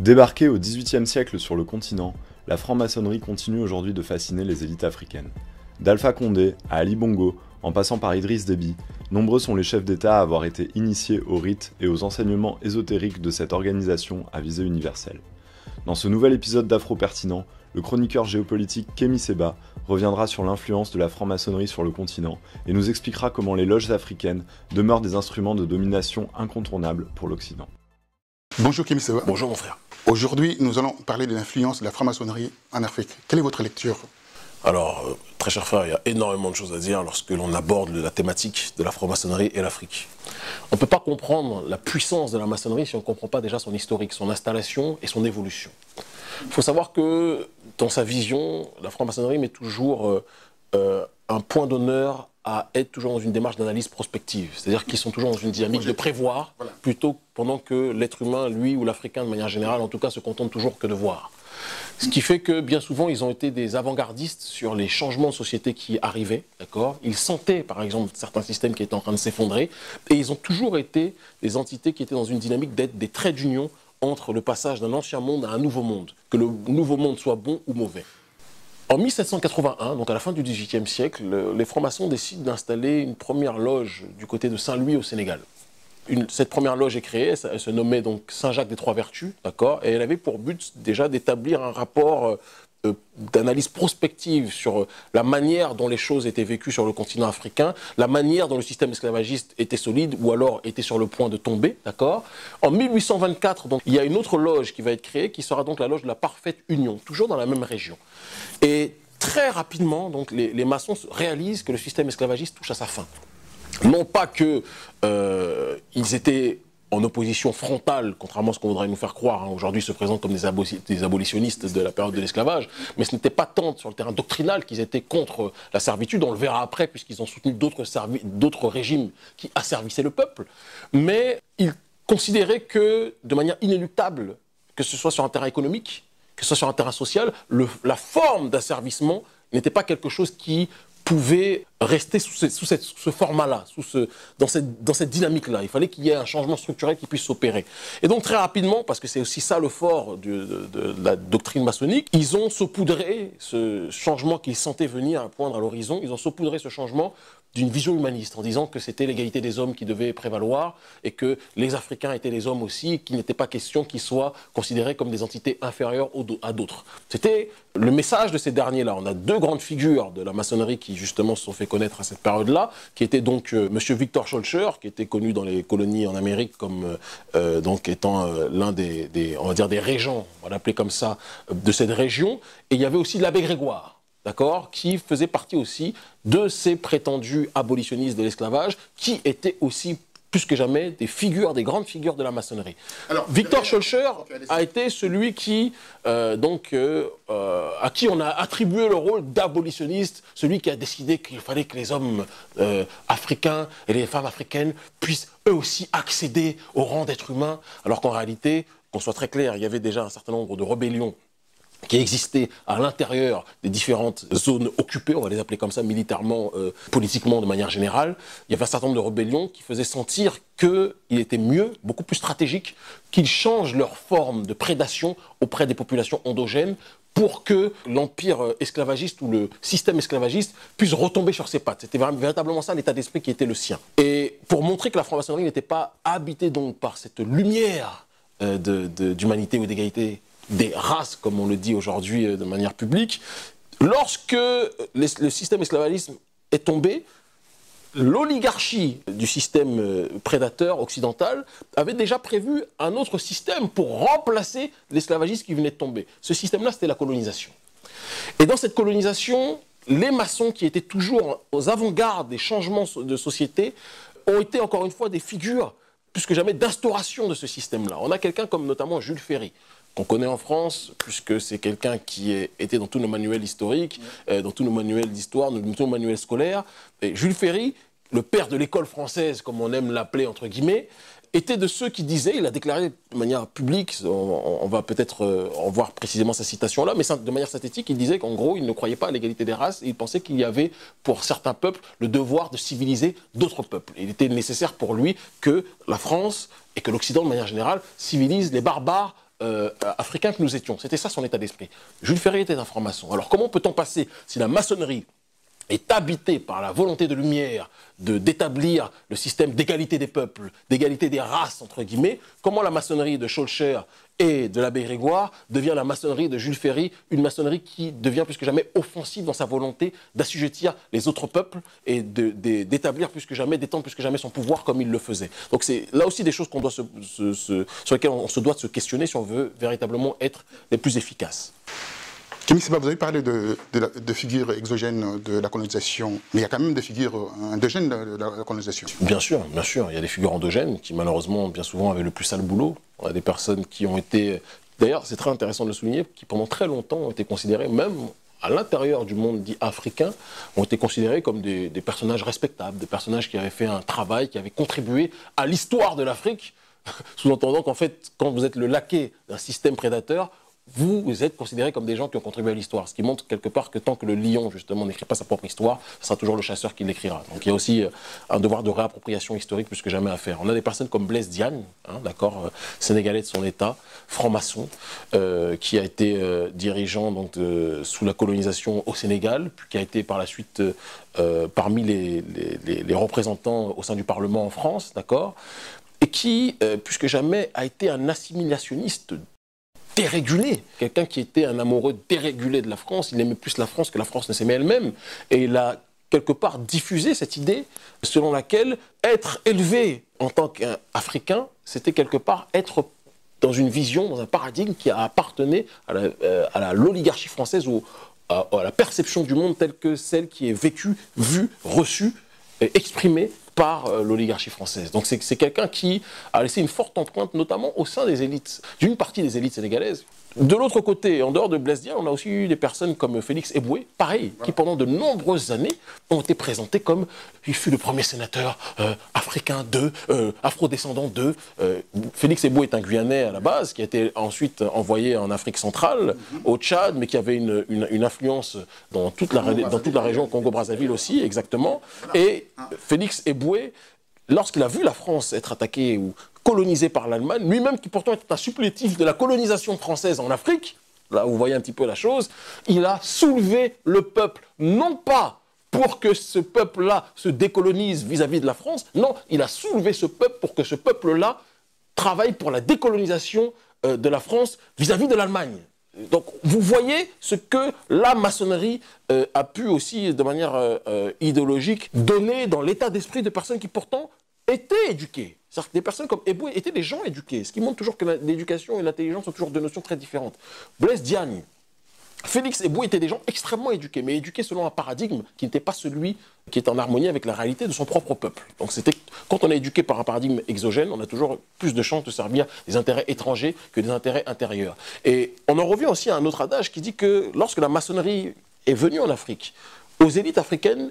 Débarquée au XVIIIe siècle sur le continent, la franc-maçonnerie continue aujourd'hui de fasciner les élites africaines. D'Alpha Condé à Ali Bongo, en passant par Idriss Déby, nombreux sont les chefs d'État à avoir été initiés aux rites et aux enseignements ésotériques de cette organisation à visée universelle. Dans ce nouvel épisode d'Afro Pertinent, le chroniqueur géopolitique Kémy Séba reviendra sur l'influence de la franc-maçonnerie sur le continent et nous expliquera comment les loges africaines demeurent des instruments de domination incontournables pour l'Occident. Bonjour Kémy Séba. Bonjour mon frère. Aujourd'hui, nous allons parler de l'influence de la franc-maçonnerie en Afrique. Quelle est votre lecture? Alors, très cher frère, il y a énormément de choses à dire lorsque l'on aborde la thématique de la franc-maçonnerie et l'Afrique. On ne peut pas comprendre la puissance de la maçonnerie si on ne comprend pas déjà son historique, son installation et son évolution. Il faut savoir que dans sa vision, la franc-maçonnerie met toujours un point d'honneur à être toujours dans une démarche d'analyse prospective. C'est-à-dire qu'ils sont toujours dans une dynamique de prévoir, plutôt pendant que l'être humain, lui ou l'Africain de manière générale, en tout cas, se contente toujours que de voir. Ce qui fait que bien souvent, ils ont été des avant-gardistes sur les changements de société qui arrivaient, d'accord. Ils sentaient, par exemple, certains systèmes qui étaient en train de s'effondrer, et ils ont toujours été des entités qui étaient dans une dynamique d'être des traits d'union entre le passage d'un ancien monde à un nouveau monde, que le nouveau monde soit bon ou mauvais. En 1781, donc à la fin du XVIIIe siècle, les francs-maçons décident d'installer une première loge du côté de Saint-Louis au Sénégal. Cette première loge est créée, elle se nommait donc Saint-Jacques des Trois Vertus, d'accord, et elle avait pour but déjà d'établir un rapport d'analyse prospective sur la manière dont les choses étaient vécues sur le continent africain, la manière dont le système esclavagiste était solide ou alors était sur le point de tomber, d'accord. En 1824, donc, il y a une autre loge qui va être créée, qui sera donc la loge de la Parfaite Union, toujours dans la même région. Et très rapidement, donc, les maçons réalisent que le système esclavagiste touche à sa fin. Non pas qu'ils étaient en opposition frontale, contrairement à ce qu'on voudrait nous faire croire, hein, aujourd'hui se présentent comme des abolitionnistes de la période de l'esclavage, mais ce n'était pas tant sur le terrain doctrinal qu'ils étaient contre la servitude, on le verra après puisqu'ils ont soutenu d'autres régimes qui asservissaient le peuple, mais ils considéraient que, de manière inéluctable, que ce soit sur un terrain économique, que ce soit sur un terrain social, la forme d'asservissement n'était pas quelque chose qui pouvait rester sous ce format-là, dans cette dynamique-là. Il fallait qu'il y ait un changement structurel qui puisse s'opérer. Et donc très rapidement, parce que c'est aussi ça le fort de la doctrine maçonnique, ils ont saupoudré ce changement qu'ils sentaient venir à poindre à l'horizon, ils ont saupoudré ce changement d'une vision humaniste, en disant que c'était l'égalité des hommes qui devait prévaloir et que les Africains étaient les hommes aussi, qu'il n'était pas question qu'ils soient considérés comme des entités inférieures à d'autres. C'était le message de ces derniers-là. On a deux grandes figures de la maçonnerie qui justement se sont fait connaître à cette période-là, qui était donc M. Victor Schœlcher, qui était connu dans les colonies en Amérique comme donc étant l'un on va dire des régents, on va l'appeler comme ça, de cette région. Et il y avait aussi l'abbé Grégoire, d'accord, qui faisait partie aussi de ces prétendus abolitionnistes de l'esclavage, qui étaient aussi plus que jamais des grandes figures de la maçonnerie. Alors, Victor Schœlcher a été celui qui, à qui on a attribué le rôle d'abolitionniste, celui qui a décidé qu'il fallait que les hommes africains et les femmes africaines puissent eux aussi accéder au rang d'être humain, alors qu'en réalité, qu'on soit très clair, il y avait déjà un certain nombre de rébellions qui existaient à l'intérieur des différentes zones occupées, on va les appeler comme ça, militairement, politiquement, de manière générale. Il y avait un certain nombre de rébellions qui faisaient sentir qu'il était mieux, beaucoup plus stratégique, qu'ils changent leur forme de prédation auprès des populations endogènes pour que l'empire esclavagiste ou le système esclavagiste puisse retomber sur ses pattes. C'était véritablement ça l'état d'esprit qui était le sien. Et pour montrer que la franc-maçonnerie n'était pas habitée donc par cette lumière d'humanité ou d'égalité des races, comme on le dit aujourd'hui de manière publique, lorsque le système esclavagiste est tombé, l'oligarchie du système prédateur occidental avait déjà prévu un autre système pour remplacer l'esclavagisme qui venait de tomber. Ce système-là, c'était la colonisation. Et dans cette colonisation, les maçons qui étaient toujours aux avant-gardes des changements de société ont été encore une fois des figures plus que jamais d'instauration de ce système-là. On a quelqu'un comme notamment Jules Ferry, qu'on connaît en France, puisque c'est quelqu'un qui était dans tous nos manuels historiques, dans tous nos manuels d'histoire, dans tous nos manuels scolaires. Et Jules Ferry, le père de l'école française, comme on aime l'appeler entre guillemets, était de ceux qui disaient, il a déclaré de manière publique, on va peut-être en voir précisément sa citation là, mais de manière synthétique, il disait qu'en gros, il ne croyait pas à l'égalité des races, et il pensait qu'il y avait, pour certains peuples, le devoir de civiliser d'autres peuples. Il était nécessaire pour lui que la France, et que l'Occident de manière générale, civilise les barbares africains que nous étions. C'était ça son état d'esprit. Jules Ferry était un franc-maçon. Alors comment peut-on passer, si la maçonnerie est habité par la volonté de lumière d'établir le système d'égalité des peuples, d'égalité des races, entre guillemets, comment la maçonnerie de Schœlcher et de l'abbé Grégoire devient la maçonnerie de Jules Ferry, une maçonnerie qui devient plus que jamais offensive dans sa volonté d'assujettir les autres peuples et d'établir plus que jamais, d'étendre plus que jamais son pouvoir comme il le faisait. Donc c'est là aussi des choses qu'on doit sur lesquelles on se doit de se questionner si on veut véritablement être les plus efficaces. Kémy Séba, vous avez parlé de figures exogènes de la colonisation, mais il y a quand même des figures endogènes de la colonisation. Bien sûr, il y a des figures endogènes qui malheureusement, bien souvent, avaient le plus sale boulot. On a des personnes qui ont été, d'ailleurs c'est très intéressant de le souligner, qui pendant très longtemps ont été considérées, même à l'intérieur du monde dit africain, ont été considérés comme des personnages respectables, des personnages qui avaient fait un travail, qui avaient contribué à l'histoire de l'Afrique, sous-entendant qu'en fait, quand vous êtes le laquais d'un système prédateur, vous êtes considérés comme des gens qui ont contribué à l'histoire, ce qui montre quelque part que tant que le lion, justement, n'écrit pas sa propre histoire, ce sera toujours le chasseur qui l'écrira. Donc il y a aussi un devoir de réappropriation historique plus que jamais à faire. On a des personnes comme Blaise Diagne, hein, d'accord, sénégalais de son état, franc-maçon, qui a été dirigeant donc, sous la colonisation au Sénégal, puis qui a été par la suite parmi les représentants au sein du Parlement en France, d'accord, et qui, plus que jamais, a été un assimilationniste dérégulé, quelqu'un qui était un amoureux dérégulé de la France, il aimait plus la France que la France ne s'aimait elle-même, et il a quelque part diffusé cette idée selon laquelle être élevé en tant qu'Africain, c'était quelque part être dans une vision, dans un paradigme qui appartenait à l'oligarchie française ou à la perception du monde telle que celle qui est vécue, vue, reçue, exprimée par l'oligarchie française. Donc c'est quelqu'un qui a laissé une forte empreinte, notamment au sein des élites, d'une partie des élites sénégalaises. De l'autre côté, en dehors de Blaise Diagne, on a aussi eu des personnes comme Félix Eboué, pareil, qui pendant de nombreuses années ont été présentés comme il fut le premier sénateur africain afrodescendant de. Félix Eboué est un Guyanais à la base, qui a été ensuite envoyé en Afrique centrale, au Tchad, mais qui avait une influence dans toute la région Congo-Brazzaville aussi, exactement. Et Félix Eboué, lorsqu'il a vu la France être attaquée ou colonisé par l'Allemagne, lui-même qui pourtant était un supplétif de la colonisation française en Afrique, là vous voyez un petit peu la chose, il a soulevé le peuple, non pas pour que ce peuple-là se décolonise vis-à-vis de la France, non, il a soulevé ce peuple pour que ce peuple-là travaille pour la décolonisation de la France vis-à-vis de l'Allemagne. Donc vous voyez ce que la maçonnerie a pu aussi, de manière idéologique, donner dans l'état d'esprit de personnes qui pourtant étaient éduquées. C'est-à-dire que des personnes comme Eboué étaient des gens éduqués, ce qui montre toujours que l'éducation et l'intelligence sont toujours deux notions très différentes. Blaise Diagne, Félix Eboué étaient des gens extrêmement éduqués, mais éduqués selon un paradigme qui n'était pas celui qui est en harmonie avec la réalité de son propre peuple. Donc quand on est éduqué par un paradigme exogène, on a toujours plus de chances de servir des intérêts étrangers que des intérêts intérieurs. Et on en revient aussi à un autre adage qui dit que lorsque la maçonnerie est venue en Afrique, aux élites africaines,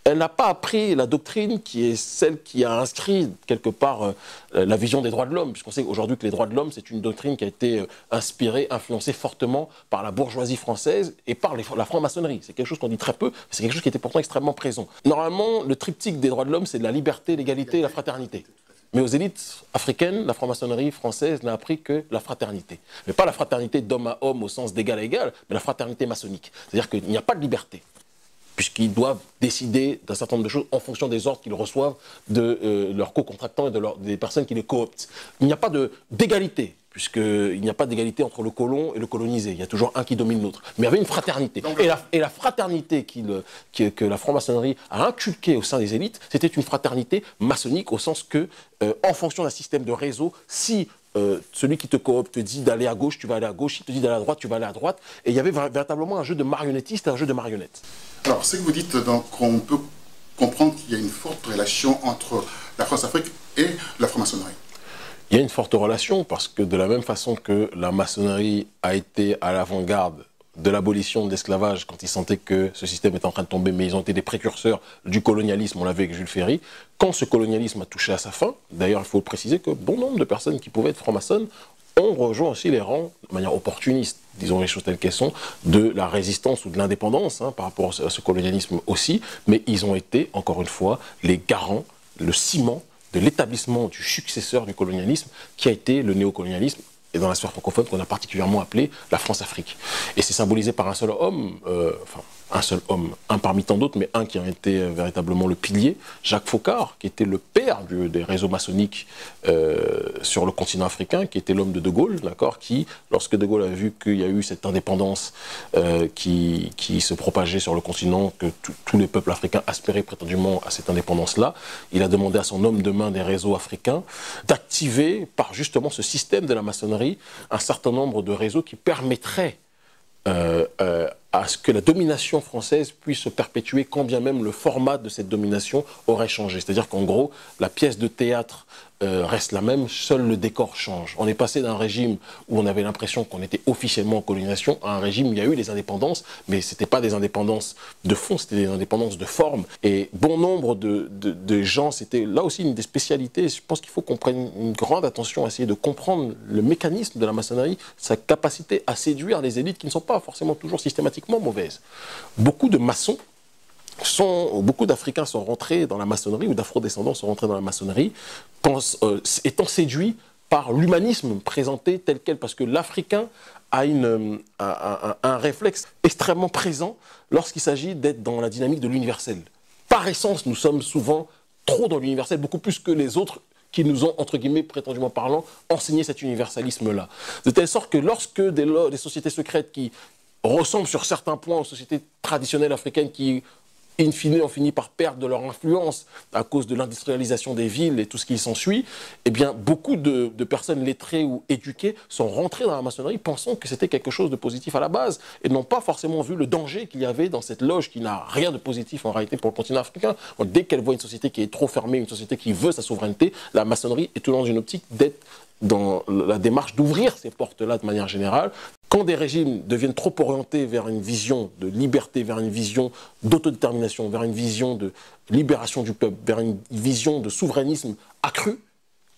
elle n'a pas appris la doctrine qui est celle qui a inscrit quelque part la vision des droits de l'homme, puisqu'on sait aujourd'hui que les droits de l'homme, c'est une doctrine qui a été inspirée, influencée fortement par la bourgeoisie française et par la franc-maçonnerie. C'est quelque chose qu'on dit très peu, mais c'est quelque chose qui était pourtant extrêmement présent. Normalement, le triptyque des droits de l'homme, c'est de la liberté, l'égalité et la fraternité. Mais aux élites africaines, la franc-maçonnerie française n'a appris que la fraternité. Mais pas la fraternité d'homme à homme au sens d'égal à égal, mais la fraternité maçonnique. C'est-à-dire qu'il n'y a pas de liberté, puisqu'ils doivent décider d'un certain nombre de choses en fonction des ordres qu'ils reçoivent de leurs co-contractants et des personnes qui les cooptent. Il n'y a pas d'égalité, puisqu'il n'y a pas d'égalité entre le colon et le colonisé. Il y a toujours un qui domine l'autre. Mais il y avait une fraternité. Et la fraternité que la franc-maçonnerie a inculquée au sein des élites, c'était une fraternité maçonnique, au sens que, en fonction d'un système de réseau, si celui qui te coopte te dit d'aller à gauche, tu vas aller à gauche. S'il te dit d'aller à droite, tu vas aller à droite. Et il y avait véritablement un jeu de marionnettiste et un jeu de marionnettes. Alors, ce que vous dites, donc, on peut comprendre qu'il y a une forte relation entre la France-Afrique et la franc-maçonnerie. Il y a une forte relation parce que de la même façon que la maçonnerie a été à l'avant-garde de l'abolition de l'esclavage quand ils sentaient que ce système était en train de tomber, mais ils ont été des précurseurs du colonialisme, on l'avait avec Jules Ferry. Quand ce colonialisme a touché à sa fin, d'ailleurs il faut préciser que bon nombre de personnes qui pouvaient être francs-maçonnes ont rejoint aussi les rangs de manière opportuniste, disons les choses telles qu'elles sont, de la résistance ou de l'indépendance par rapport à ce colonialisme aussi, mais ils ont été, encore une fois, les garants, le ciment de l'établissement du successeur du colonialisme qui a été le néocolonialisme et dans la sphère francophone qu'on a particulièrement appelé la France-Afrique. Et c'est symbolisé par un seul homme, un seul homme, un parmi tant d'autres, mais un qui a été véritablement le pilier, Jacques Foccart, qui était le père des réseaux maçonniques sur le continent africain, qui était l'homme de De Gaulle, d'accord, qui, lorsque De Gaulle a vu qu'il y a eu cette indépendance qui se propageait sur le continent, que tous les peuples africains aspiraient prétendument à cette indépendance-là, il a demandé à son homme de main des réseaux africains d'activer, par justement ce système de la maçonnerie, un certain nombre de réseaux qui permettraient à ce que la domination française puisse se perpétuer quand bien même le format de cette domination aurait changé. C'est-à-dire qu'en gros, la pièce de théâtre reste la même, seul le décor change. On est passé d'un régime où on avait l'impression qu'on était officiellement en colonisation à un régime où il y a eu des indépendances, mais ce n'était pas des indépendances de fond, c'était des indépendances de forme. Et bon nombre de gens, c'était là aussi une des spécialités. Je pense qu'il faut qu'on prenne une grande attention à essayer de comprendre le mécanisme de la maçonnerie, sa capacité à séduire les élites qui ne sont pas forcément toujours systématiquement mauvaises. Beaucoup de maçons, beaucoup d'Africains sont rentrés dans la maçonnerie, ou d'Afro-descendants sont rentrés dans la maçonnerie, étant séduits par l'humanisme présenté tel quel, parce que l'Africain a un réflexe extrêmement présent lorsqu'il s'agit d'être dans la dynamique de l'universel. Par essence, nous sommes souvent trop dans l'universel, beaucoup plus que les autres qui nous ont, entre guillemets, prétendument parlant, enseigné cet universalisme-là. De telle sorte que lorsque des sociétés secrètes qui ressemblent sur certains points aux sociétés traditionnelles africaines qui in fine, on finit par perdre de leur influence à cause de l'industrialisation des villes et tout ce qui s'ensuit, eh bien, beaucoup de personnes lettrées ou éduquées sont rentrées dans la maçonnerie pensant que c'était quelque chose de positif à la base et n'ont pas forcément vu le danger qu'il y avait dans cette loge qui n'a rien de positif en réalité pour le continent africain. Donc, dès qu'elle voit une société qui est trop fermée, une société qui veut sa souveraineté, la maçonnerie est toujours dans une optique d'être dans la démarche d'ouvrir ces portes-là de manière générale. Quand des régimes deviennent trop orientés vers une vision de liberté, vers une vision d'autodétermination, vers une vision de libération du peuple, vers une vision de souverainisme accru,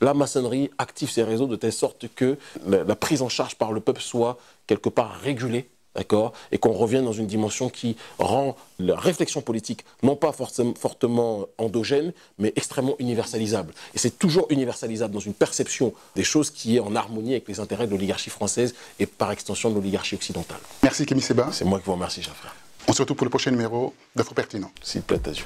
la maçonnerie active ses réseaux de telle sorte que la prise en charge par le peuple soit quelque part régulée, d'accord, et qu'on revienne dans une dimension qui rend la réflexion politique non pas fortement endogène, mais extrêmement universalisable. Et c'est toujours universalisable dans une perception des choses qui est en harmonie avec les intérêts de l'oligarchie française et par extension de l'oligarchie occidentale. Merci Kémy Séba. C'est moi qui vous remercie, cher frère. On se retrouve pour le prochain numéro d'Afro Pertinent. S'il plaît à Dieu.